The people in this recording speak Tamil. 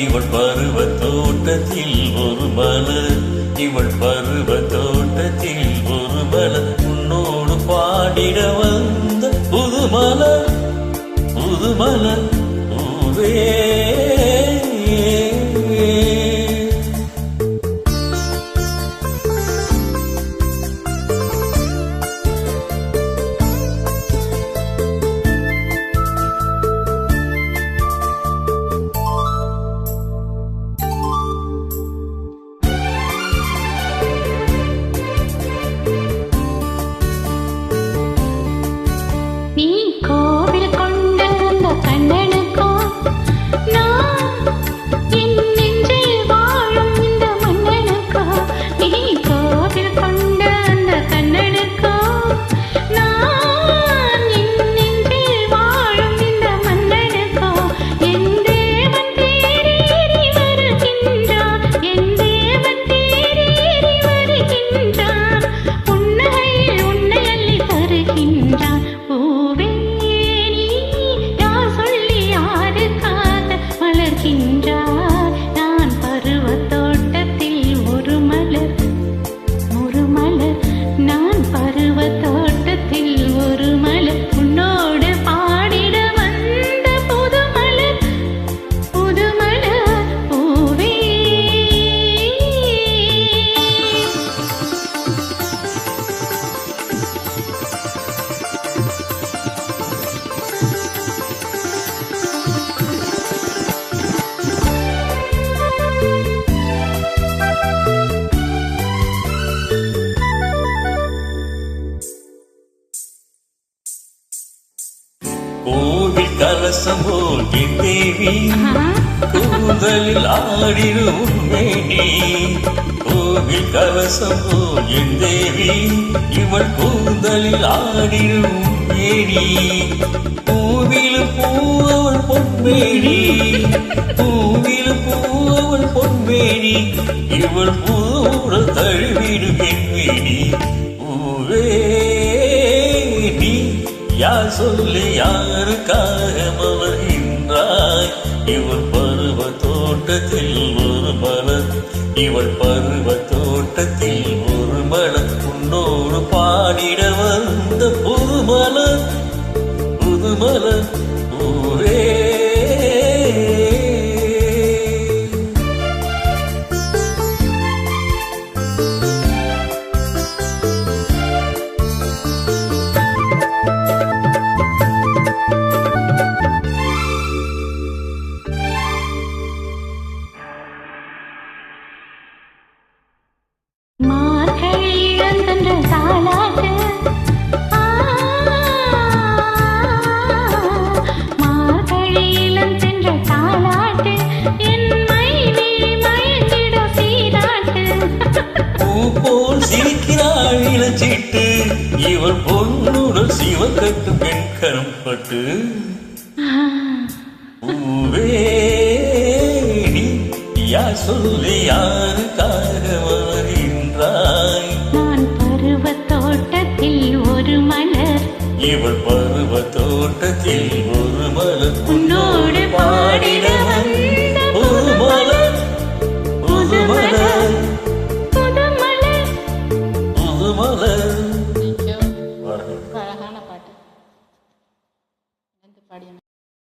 இவள் பருவ தோட்டத்தில் ஒரு மலர், இவள் பருவ தோட்டத்தில் ஒரு மலர், உன்னோடு பாடிட வந்த புது மலர், புது மலர் பூவே. கோவில் கலசம் போல் என் தேவி கூந்தலில் ஆடிடும் மேனி, கோவில் கலசம் போல் என் தேவி இவள் கூந்தலில் ஆடிடும் மேனி, பூவிலும் பூவள் பொன்மேனி, பூவிலும் பூவள் பொன்மேனி, இவள் பூர தழுவிடும் என் மேனி பூவே. யார் சொல்லி யாருக்காக மலர்கின்றாய், இவள் பருவ தோட்டத்தில் ஒரு மலர், இவள் பருவ தோட்டத்தில் ஒரு மலர், உன்னோடு பாடிட வந்த புது மலர், புது மலர் பூவே. சிரிக்கிறாள் இளஞ்சிட்டு, இவள் பொன்னுடன் சிவக்கட்டு பெண்கரம் பட்டு பூவே. யார் சொல்லி யாருக்காக வருகின்றாய், நான் பருவ தோட்டத்தில் ஒரு மலர், இவள் பருவ தோட்டத்தில் ஒரு மலர், உன்னோடு பாடிட வந்த புது மலர், புது மலர், புது மலர், புது மலர்.